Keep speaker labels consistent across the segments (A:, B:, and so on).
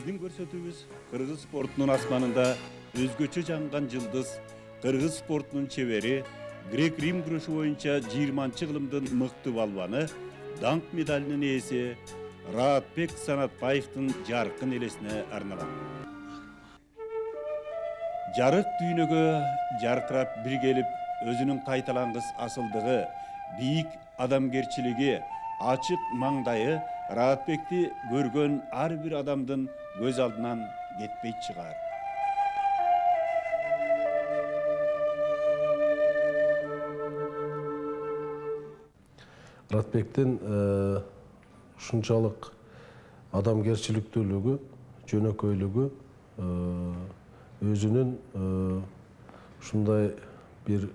A: Биздин көрсөтүүбүз кыргыз спортунун асманында өзгөчө жанган жылдыз, кыргыз спортунун чебери, грек-рим күрөшү боюнча 20-кылымдын мыкты балбаны, даңк медалинин ээси Раатбек Санатбаевдин жаркын элесине арналган. Жарык дүйнөгө жаркырап бир келип, өзүнүн кайталангыс асылдыгы, бийик адамгерчилиги, ачык маңдайы Раатбекти көргөн ар бир адамдын көз алдынан кетпей чыгар.
B: Раатбектин ушунчалык адамгерчиликтүүлүгү, жөнөкөйлүгү, өзүнүн ушундай бир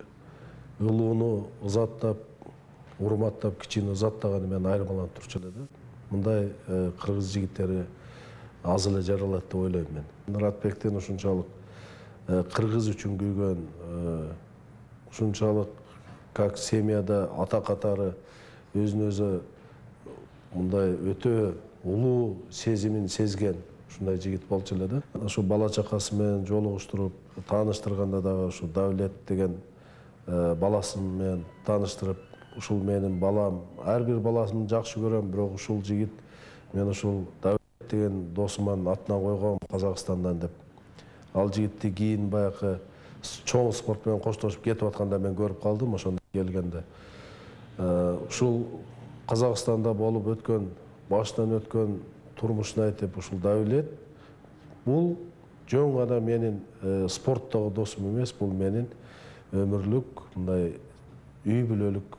B: улууну ызаттап, урматтап, кичини ызаттаганы менен айырмаланып турчу эле да. Мындай кыргыз жигиттери аз эле жаралат деп ойлойм мен. Раатбектин ушунчалык кыргыз үчүн күйгөн, ушунчалык как семьяда ата катары өзүн өзү мындай өтө улуу сезимин сезген ушундай жигит болчу эле да. Ушу бала чакасы менен жолугуштуруп, тааныштырганда дагы ушу Давлет деген баласын менен тааныштырып, ушул менин балам, ар бир баласын жакшы көрөм, бирок ушул жигит мен ушул Давлет деген досуман атынан койгом Казакстандан деп. Ал жигитти кийин баягы чоң спорт менен коштошуп кетип атканда мен көрүп калдым ошондо келгенде. Ушул Казакстанда болуп өткөн, башынан өткөн турмушун айтып, ушул Давлет бул жөн гана менин спорттогу досум эмес, бул менин өмүрлүк мындай үй бүлөлүк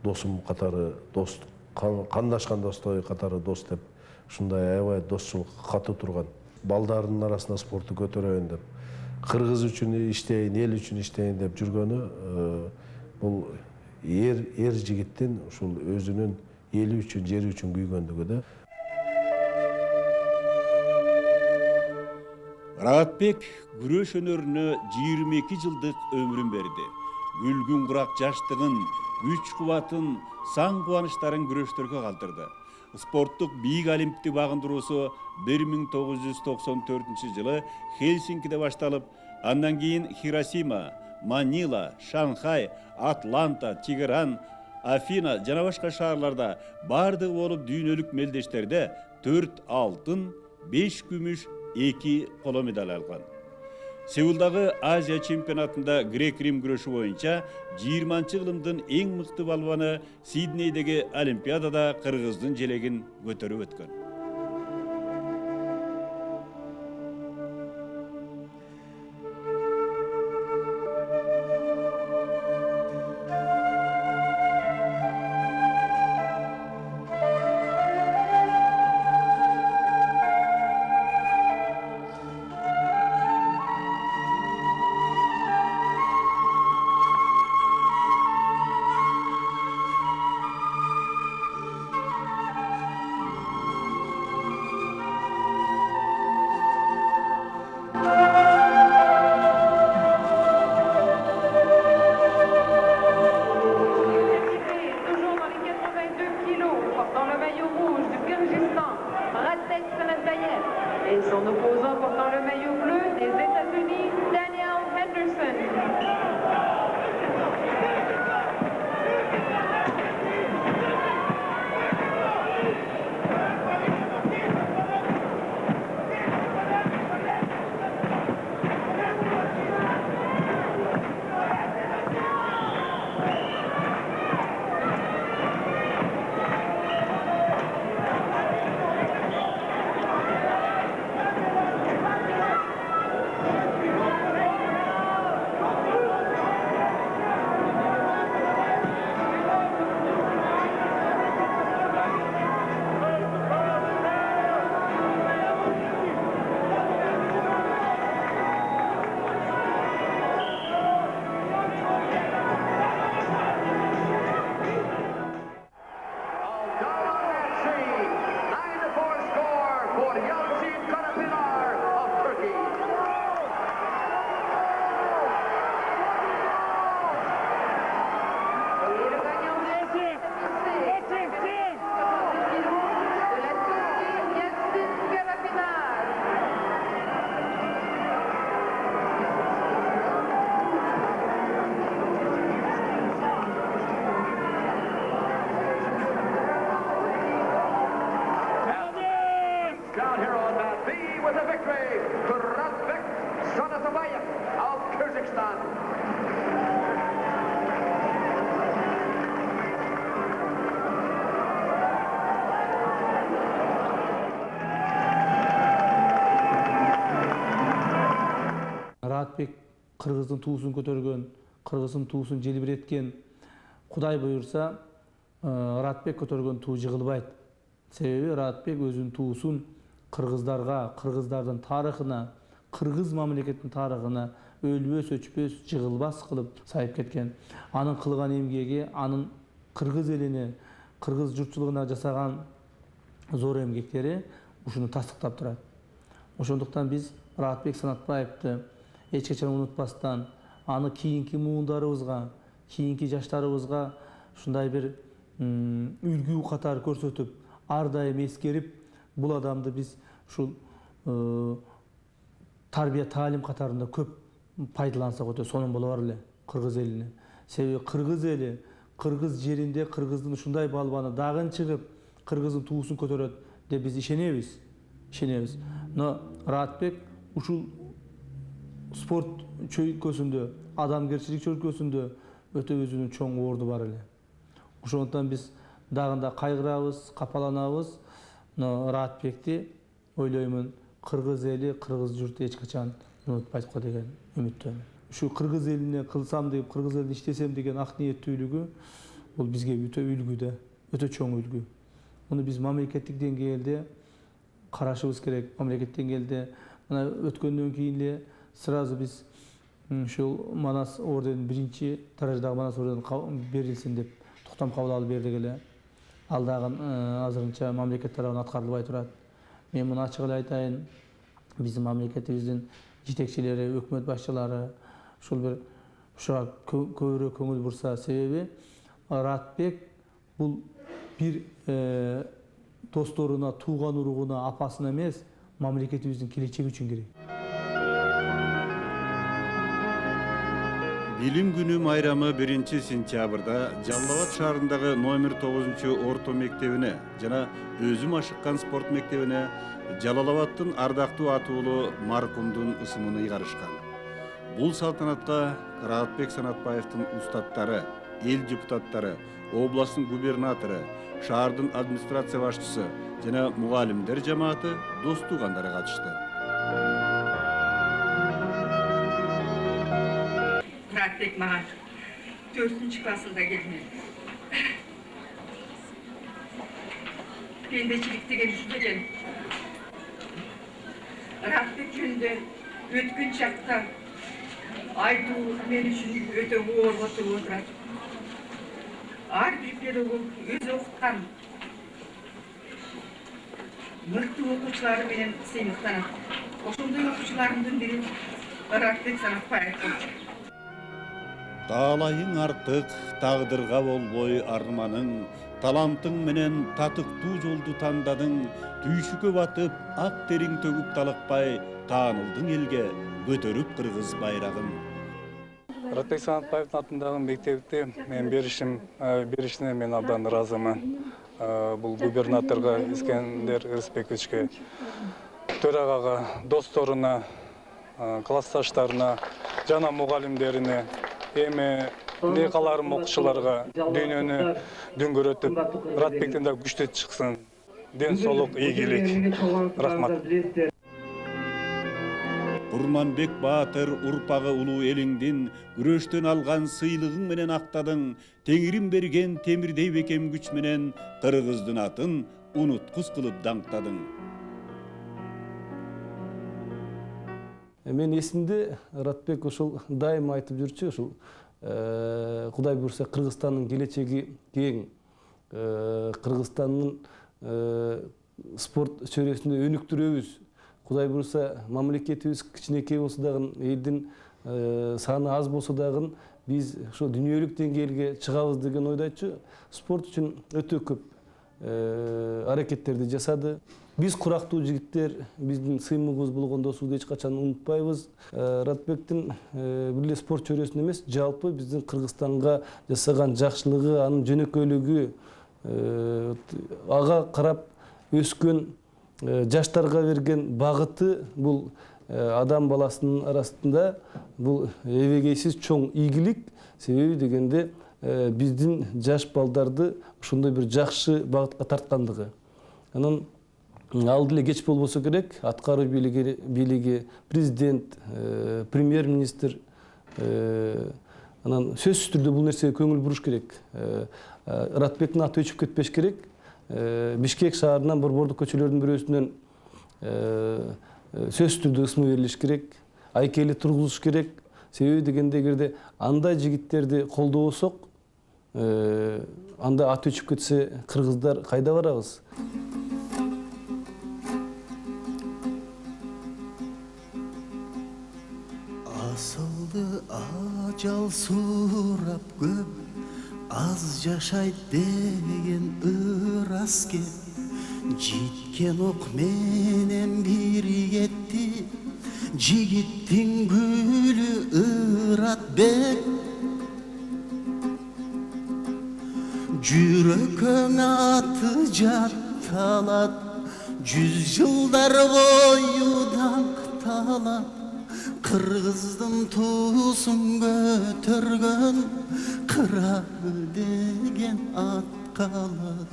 B: досум катары, дос, кандашкан достой катары дос деп, ушундай аябай достчулукка катуу турган. Балдарынын арасында спорту көтөрөйүн деп, кыргыз үчүн иштейин, эл үчүн иштейин деп жүргөнү бул эр жигиттин ушул өзүнүн эли үчүн, жери үчүн күйгөндүгү да.
A: Раатбек күрөш өнөрүнө 22 жылдык өмүрүн берди. Гүлгүн курак жаштыгын, күч кубатын, сан кубанычтарын күрөштөргө калтырды. Спорттук бийик олимпти багындыруусу 1994 жылы Хельсинкиде башталып, андан кийин Хиросима, Манила, Шанхай, Атланта, Тегеран, Афина жана башка шаарларда бардыгы болуп дүйнөлүк мелдештерде 4 алтын, 5 күмүш, 2 коло медаль алган. Сеулдагы Азия чемпионатында грек-рим күрөшү боюнча 20-кылымдын эң мыкты балбаны Сиднейдеги Олимпиадада кыргыздын желегин көтөрүп өткөн.
C: Ыратбек кыргыздын туусун көтөргөн, кыргыздын туусун желбиреткен. Кудай буйрса, Ыратбек көтөргөн туу жыгылбайт. Себеби Ыратбек өзүнүн туусун кыргыздарга, кыргыздардын тарыхына, кыргыз мамлекетинин тарыхына өлбөс, өчпөс, жыгылбас кылып сайып кеткен. Анын кылган эмгеги, анын кыргыз элине, кыргыз журтчулугуна жасаган зор эмгектери ушуну тастыктап турат. Ошондуктан биз Ыратбек Санатбаевди эч качан унутпастан, аны кийинки муундарыбызга, кийинки жаштарыбызга ушундай бир үлгү катары көрсөтүп, ар дайым эскерип, бул адамды биз ушул тарбия таалим катарында көп пайдалансак өтө сонун болор эле кыргыз элине. Себеби кыргыз эли, кыргыз жеринде кыргыздын ушундай балбаны дагын чыгып, кыргыздын туусун көтөрөт деп биз ишенебиз. Но Ыратбек ушул спорт чөйкөсүндө, адамгерчилик чөйкөсүндө өтө өзүнүн чоң орду бар эле. Ошондуктан биз дагында кайгырабыз, капаланабыз. Но Ыратбекти ойлоймун, кыргыз эли, кыргыз журту эч качан унутпайт го деген үмүттөмүн. Ушу кыргыз элине кылсам деп, кыргыз элине иштесем деген ак ниеттүүлүгү бул бизге өтө үлгү да, өтө чоң үлгү. Муну биз мамлекеттик деңгээлде карашыбыз керек. Мамлекеттик деңгээлде мына өткөндөн кийин эле сразу биз ушул Манас орденин биринчи даражадагы Манас ордени берилсин деп токтом кабыл алып бердик эле. Ал дагы азырынча мамлекет тарабынан аткарылбай турат. Мен муну ачык эле айтайын, биздин мамлекетибиздин жетекчилери, өкмөт башчылары ушул бир ушуга көбүрөөк көңүл бурса, себеби Ыратбек бул бир досторуна, тууган уругуна, апасына эмес, мамлекетибиздин келечеги үчүн керек.
A: Билим күнү майрамы 1-сентябрда Жалал Абад шаарындагы номер 9-орто мектебине жана өзүм ашыккан спорт мектебине Жалал Абадтын ардактуу атуулу маркумдун ысымын ыйгарышкан. Бул салтанатка Ыратбек Санатбаевдин устаттары, эл депутаттары, областтын губернатору, шаардын администрация башчысы жана мугалимдер жамааты, дос туугандары катышты.
D: Ыратбек мага 4-классында келген. Пендечилик деген ушунда экен. Ыратбек жөнүндө өткөн чакта айтуу мен үчүн өтө оор болуп турат. Ар бир педагог өзү окуткан мыкты окуучулары менен сыймыктанат. Ошондой окуучулардын бири Ыратбек Санатбаев болчу.
A: Таалайың артык, тагдырга болбой арманың, талантың менен татыктуу жолду тандадың, түйшүккө батып, ак териң төгүп талыкпай, таанылдың элге, көтөрүп кыргыз байрагын.
E: Ыратбек Санатбаевдин атындагы мектепти мен беришине мен абдан ыраазымын. Бул губернаторго Искендер Рысбековичке, төрагага, досторуна, классташтарына, жана мугалимдерине, эми эмне каларым окуучуларга дүйнөнү дүңгөрөтүп, Ыратбектен да күчтүү чыксын. Ден соолук, ийгилик. Рахмат.
A: Курманбек Баатыр урпагы улуу элиңдин күрөштөн алган сыйлыгың менен актадың, Теңирим берген темирдей бекем күч менен кыргыздын атын унуткус кылып даңктадың.
B: Мен эсимде Ыратбек ошол дайым айтып жүрчү, ошол Кудай буйрса Кыргызстандын келечеги кең, Кыргызстандын спорт чөйрөсүндө өнүктүрөбүз. Кудай буйрса мамлекетибиз кичинекей болсо дагы, элдин саны аз болсо дагы биз ошо дүйнөлүк деңгээлге чыгабыз деген ойду айтчу. Спорт үчүн өтө көп аракеттерди жасады. Биз курактуу жигиттер, биздин сыймыгыбыз болгон досубузду эч качан унутпайбыз. Ыратбектин бир эле спорт чөйрөсүндө эмес, жалпы биздин Кыргызстанга жасаган жакшылыгы, анын жөнөкөйлүгү, ага карап өскөн жаштарга берген багыты бул адам баласынын арасында бул эбегейсиз чоң ийгилик. Себеби дегенде биздин жаш балдарды ошондой бир жакшы багытка тарткандыгы. Анан
F: алды эле кеч болбосо керек, аткаруу бийлиги, президент, премьер-министр анан сөзсүз түрдө бул нерсеге көңүл буруш керек. Ыратбектин аты өчүп кетпеш керек. Бишкек шаарынан борбордук көчөлөрдүн бирөөсүнөн сөзсүз түрдө ысмы берилиш керек. Айкели тургузуш керек. Себеби дегенде эгерде андай жигиттерди колдобосок, анда аты өчүп кетсе, кыргыздар кайда барабыз?
G: Асылды ажал сурап көп, аз жашайт деген ыраске, житкен ок менен бир кетти, жигиттин гүлү Ыратбек. Жүрөкөң аты жатталат, 100 жылдар бою даңкталат, кыргыздын туусун көтөргөн Кыралы деген ат калат.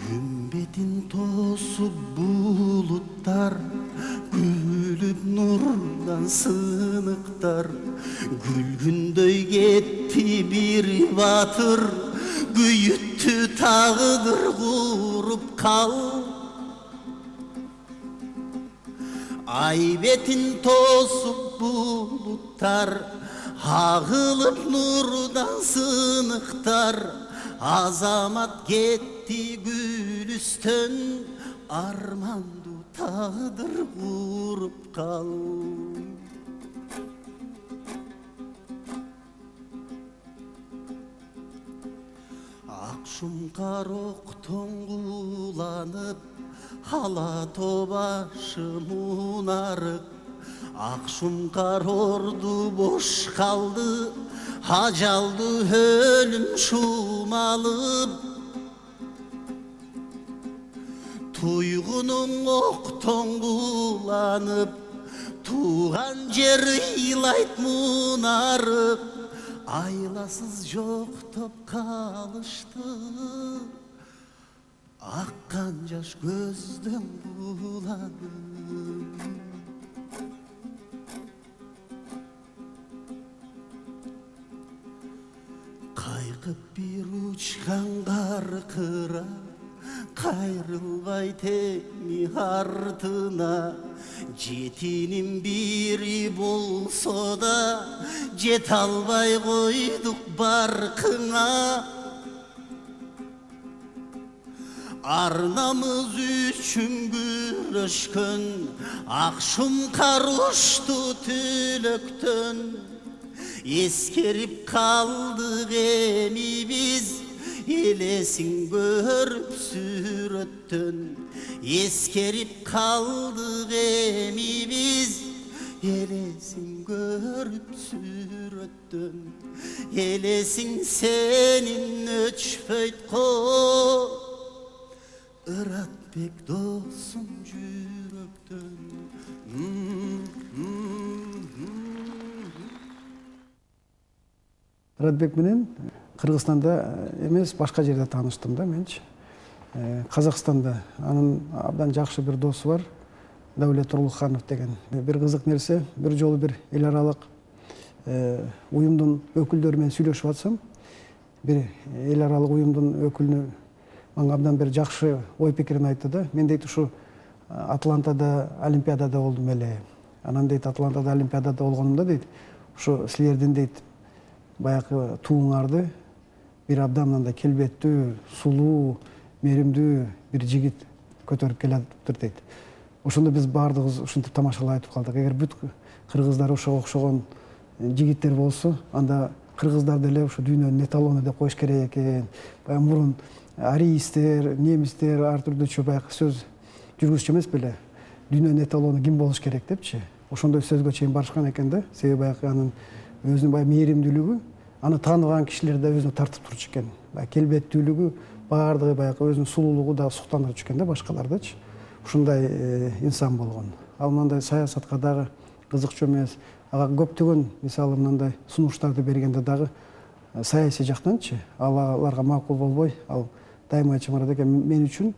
G: Күмбетин тосуп булуттар, күлүп нурдан сыныктар, күлгүндөй кетти бир батыр, күйүттү тагдыр куруп кал. Ай бетин тосуп булуттар, агылып нурдан сыныктар, азамат кетти гүлүстөн, арманду тагдыр куруп кал. Акшум кар октон куланып, ала тоо башы мунарып, Акшум кар орду бош калды, ажалды өлүм шумалып. Туйгунуң октон куланып, тууган жер ыйлайт мунарып, айласыз жоктоп калышты, аккан жаш көздөн буланып. Кайкып бир учкан каркыра, кайрылбай теми артына, жетинин бири болсо да, жете албай койдук баркыңа. Арнамыз үчүн күрөшкөн, Акшум кар ушту түлөктөн, эскерип калдык эми биз, элесин көрүп сүрөттөн. Эскерип калдык эми биз, элесин көрүп сүрөттөн. Элесин сенин өчпөйт ко, Ыратбек досум жүрөктөн.
H: Ыратбек менен Кыргызстанда эмес, башка жерде тааныштым да менчи. Казакстанда анын абдан жакшы бир досу бар, Давлет Турлуханов деген. Бир кызык нерсе, бир жолу бир эл аралык уюмдун өкүлдөрү менен сүйлөшүп атсам, бир эл аралык уюмдун өкүлүнө мага абдан бир жакшы ой пикирин айтты да. Мен дейт ушу Атлантада Олимпиадада болдум эле. Анан дейт Атлантада Олимпиадада болгонумда дейт, ушу силердин дейт баягы тууңарды бир абдан мындай келбеттүү, сулуу, меримдүү бир жигит көтөрүп келатыптыр дейт. Ошондо биз баардыгыбыз ушинтип тамашалап айтып калдык. Эгер бүт кыргыздар ошого окшогон жигиттер болсо, анда кыргыздар деле ушу дүйнөнүн эталону деп коюш керек экен. Баягы мурун ариистер, немистер ар түрдүүчө баягы сөз жүргүзчү эмес беле. Дүйнөнүн эталону ким болуш керек депчи. Ошондой сөзгө чейин барышкан экен да. Себеби баягы анын өзүнүн баягы мээримдүүлүгү, аны тааныган кишилер да өзүнө тартып турчу экен. Баягы келбеттүүлүгү, баардыгы баягы өзүнүн сулуулугу да суктандырчу экен да башкалардычы. Ушундай инсан болгон. Ал мындай саясатка дагы кызыкчу эмес. Ага көптөгөн мисалы мындай сунуштарды бергенде дагы саясий жактанчы аларга макул болбой, ал дайыма чымырат экен. Мен үчүн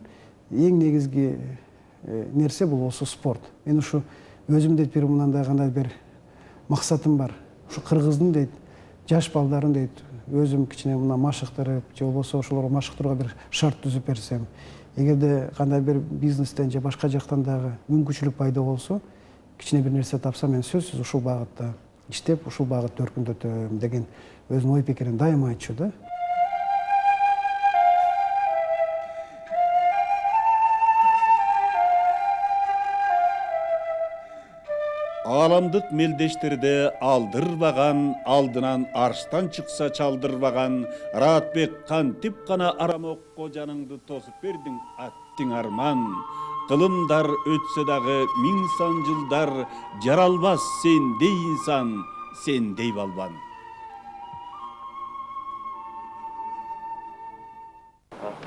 H: эң негизги нерсе бул осы спорт. Мен ушу өзүм дейт бир мындай кандай бир максатым бар. Ушу кыргыздын дейт жаш балдарын дейт өзүм кичине мына машыктырып, же болбосо ошолорго машыктырууга бир шарт түзүп берсем, эгерде кандай бир бизнестен же башка жактан дагы мүмкүнчүлүк пайда болсо, кичине бир нерсе тапсам, мен сөзсүз ушул багытта иштеп, ушул багытты өркүндөтөм деген өзүнүн ой пикирин дайыма айтчу да.
A: Аламдык мелдештерде алдырбаган, алдынан арштан чыкса чалдырбаган, Раатбек кантип гана Арамокко жаныңды тосуп бердиң, аттың арман. Кылымдар өтсө дагы миң сан жылдар, жаралбас сендей инсан, сендей балбан.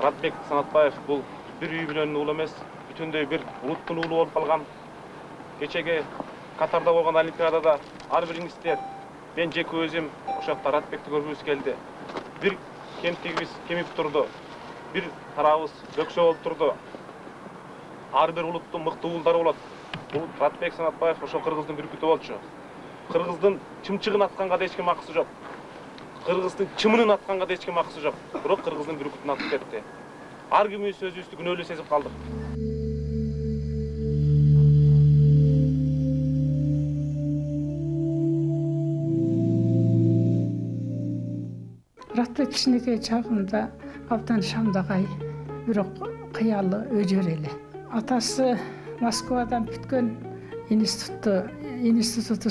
I: Раатбек Санатбаев бул бир үй менен уулу эмес, бүтүндөй бир улуттун уулу болуп калган. Кечеге Катарда болгон Олимпиадада ар бириңиздер, мен жеке өзүм ошол жакта Раатбекти көргүбүз келди. Бир кемтигибиз кемип турду, бир тарабыбыз бөксө болуп турду. Ар бир улуттун мыкты уулдары болот. Бул Раатбек Санатбаев ошол кыргыздын бүркүтү болчу. Кыргыздын чымчыгын атканга да эч ким акысы жок. Кыргыздын чымынын атканга да эч ким акысы жок. Бирок кыргыздын бүркүтүн атып кетти. Ар кимибиз өзүбүздү күнөөлүү сезип калдык.
J: Раатбек кичинекей чагында абдан шамдагай, бирок кыялы өжөр эле. Атасы Москвадан бүткөн институт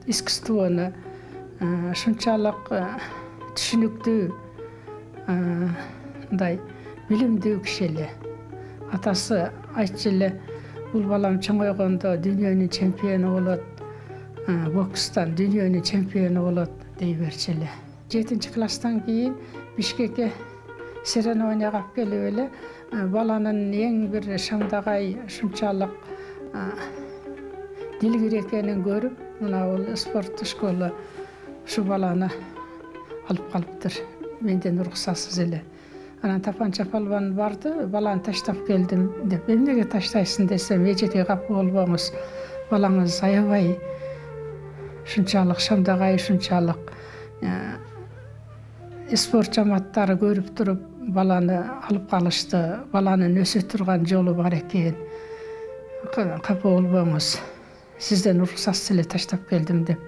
J: искусствону шунчалык түшүнүктүү, мындай билимдүү киши эле. Атасы айтчу эле, бул балам чоңойгондо дүйнөнүн чемпиону болот, бокстан дүйнөнүн чемпиону болот дей берчү эле. 7 класстан кийин Бишкекке соревнованияга алып келип эле баланын эң бир шамдагай, шунчалык дилгир экенин көрүп, мына бул спорт школа ушу баланы алып калыптыр. Менден уруксатсыз эле. Анан Тапанча палван барды, баланы таштап келдим деп. Эмнеге таштайсың десем, эжеке капы болбоңуз, балаңыз аябай шунчалык шамдагай, шунчалык спорт жамааттары көрүп туруп баланы алып калышты. Баланын өсө турган жолу бар экен. Капы болбоңуз, сизден уруксатсыз эле таштап келдим деп.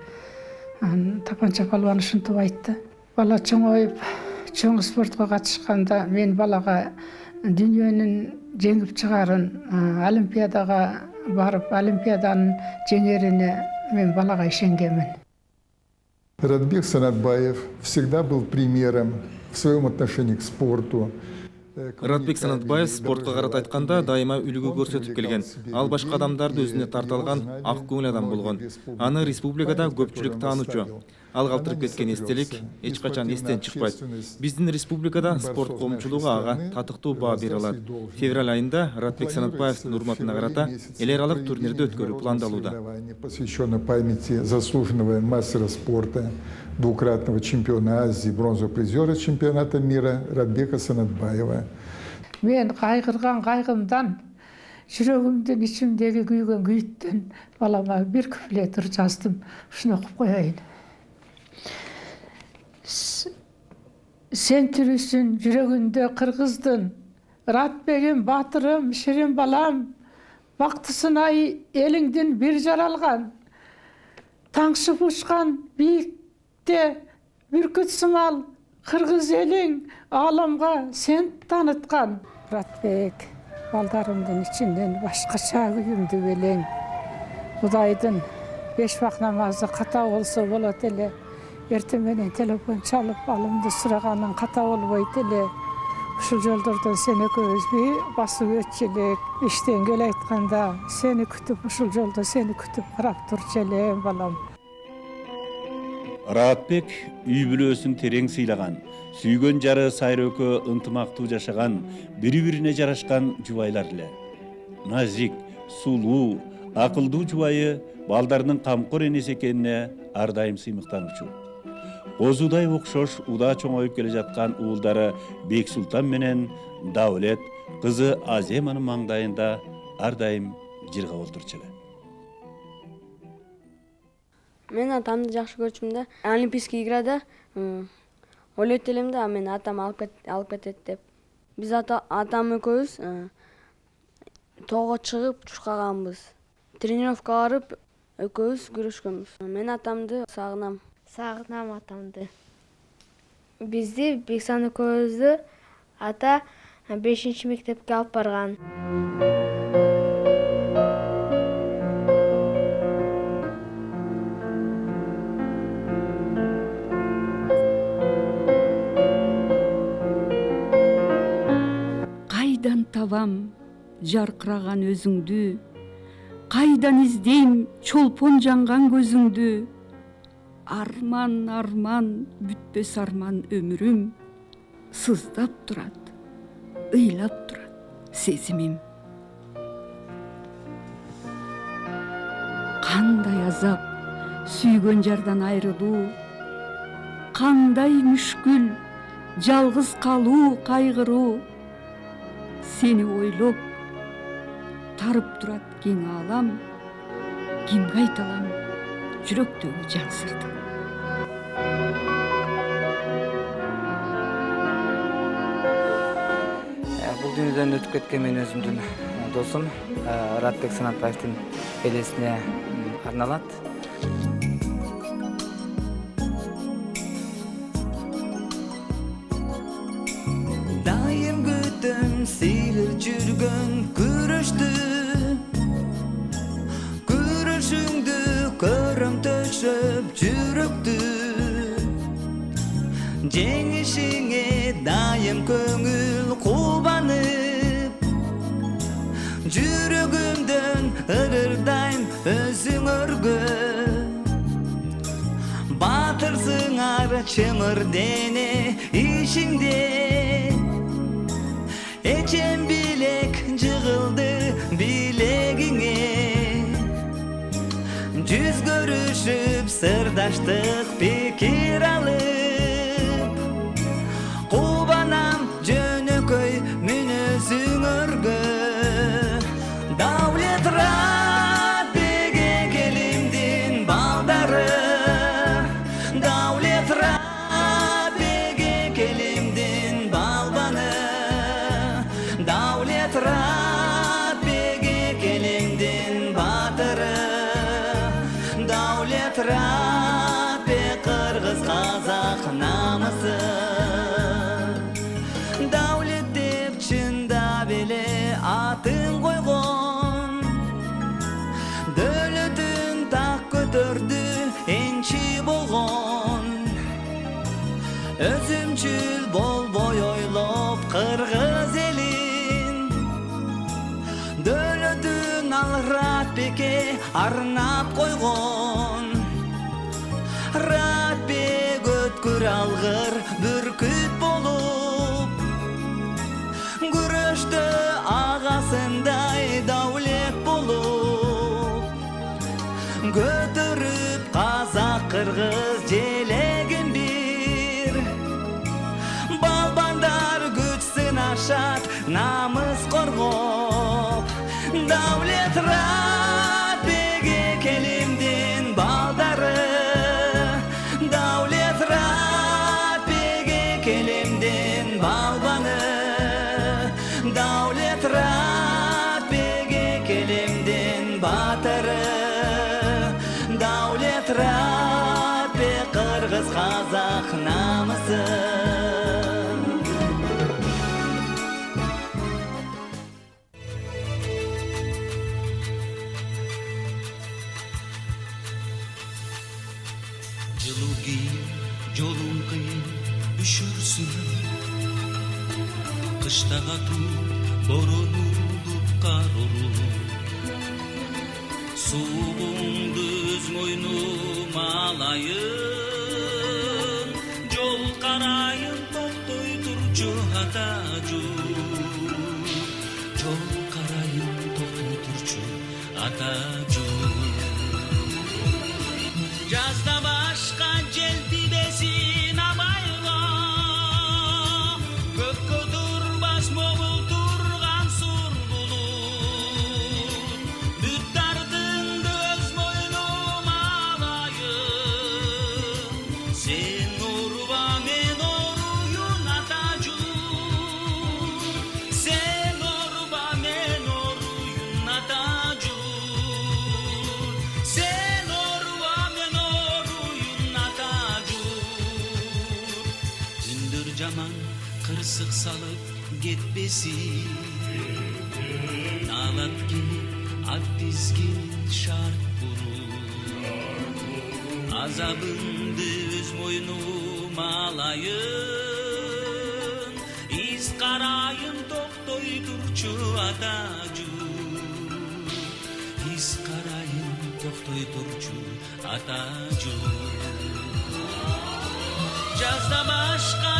J: Тапанча палван ушинтип айтты. Бала чоңоюп, чоң спортко катышканда мен балага дүйнөнүн жеңип чыгарын, олимпиадага барып, олимпиаданын жеңерине мен балага ишенгенмин.
K: Раатбек Санатбаев всегда был примером в своем отношении к спорту.
L: Раатбек Санатбаев спортқа карата айтканда дайыма үлгү көрсөтүп келген. Ал башка адамдарды өзүнө тарта алган ак көңүл адам болгон. Аны республикада көпчүлүк таанучу. Ал калтырып кеткен эстелик эч качан эстен чыкпайт. Биздин республикада спорт коомчулугу ага татыктуу баа бере алат. Февраль айында Раатбек Санатбаевдин урматына карата эл аралык турнирди өткөрүү пландалууда.
K: Посвящено памяти заслуженного мастера спорта, двукратного чемпиона Азии, бронзового призера чемпионата мира Раатбека Санатбаева.
J: Мен кайгырган кайгымдан, жүрөгүмдүн ичимдеги күйгөн күйүттөн балама бир куплет жаздым. Ушуну окуп коеюн. Сен түрүсүн жүрөгүндө кыргыздын, Раатбегим батырым, ширин балам, бактысын ай элиңдин бир жаралган, таңшып учкан бийикте бүркүт сымал кыргыз элиң ааламга сен таныткан. Раатбек балдарымдын ичинен башкача күйүмдү белең. Кудайдын 5 вак намазы ката болсо болот эле. Эртең менен телефон чалып алымды сураганын ката болбойт эле. Ушул жолдордон сен экөөбүз басып өтчү элек. Иштен кел айтканда сени күтүп, ушул жолдо сени күтүп карап турчу элем балам.
A: Раатбек үй бүлөсүн терең сыйлаган, сүйгөн жары Сайрөкө ынтымактуу жашаган, бири-бирине жарашкан жубайлар эле. Назик, сулуу, акылдуу жубайы балдарынын камкор энеси экенине ар дайым сыймыктанчу. козудай окшош удаа чоңоюп келе жаткан уулдары Бексултан менен Даулет кызы Аземанын маңдайында ар дайым жырга олтурчу эле.
M: Мен атамды жакшы көрчүм да. Олимпийский играда ойлойт элем да, мен атам алып кетет деп. Биз атам экөөбүз тоого чыгып чуркаганбыз. Тренировка барып экөөбүз күрөшкөнбүз. Мен атамды сагынам.
N: Сагынам атамды. Бизди Бексан экөөбүздү ата 5-мектепке алып барган.
O: Кайдан табам жаркыраган өзүңдү, кайдан издейм чолпон жанган көзүңдү. Арман, арман, бүтпөс арман өмүрүм, сыздап турат, ыйлап турат сезимим. Кандай азап сүйгөн жардан айрылуу, кандай мүшкүл жалгыз калуу, кайгыруу. Сени ойлоп тарып турат кең аалам, кимге айталам жүрөктөгү жан сырды.
P: Бул дүйнөдөн өтүп кеткен мен өзүмдүн досум Ратбек Санатбаевдин элесине арналат.
G: Дайым күтөм сыйыр жүргөн күрөштү, күрөшүңдү көрөм төшөп жүрөктү. Жеңишиңе дайым көңүл кубанып, жүрөгүмдөн ырырдайм өзүңөргө. Батырсыңар чымыр дене ишиңде, эчем билек жыгылды билегиңе. Жүз көрүшүп сырдаштык пикир алып, кубанам жөнөкөй мүнөзүңөргө. Даулет Ратбек экелимдин балдары, Даулет Ратбек экелимдин балбаны, Даулет Ратбек экелимдин батыры, Даулет Ратбек кыргыз казак намысы. Даулет деп чындап эле атын койгон, дөөлөтүн так көтөрдү энчи болгон. Өзүмчүл болбой ойлоп кыргыз элин, дөөлөтүн ал Ратбекке арнап койгон. Ратбек өткүр алгыр бүркүт болуп, күрөштө агасындай Даулет болуп, көтөрүп казак кыргыз желегин бир. Балбандар күч сынашат намыс коргоп, Даулет Ратбек экелимдин балдары, Даулет Ратбек экелимдин балбаны, Даулет Ратбек экелимдин батыры, Даулет Ратбек кыргыз казак намысы. Жылуу кийим жолуң кыйын үшүрсүн, кышта катуу борон улуп кар урулуп, сууңду өз мойнума алайын, жол карайын токтой турчу атажу, жол карайын токтой турчу атажу. Жазда башка жел тибесин, жаман кырсык салып кетпесин. Наалат келип ат тизгин шарт буруп, азабыңды өз мойнума алайын. Из карайын токтой турчу атажу, из карайын токтой турчу атажу. Жазда башка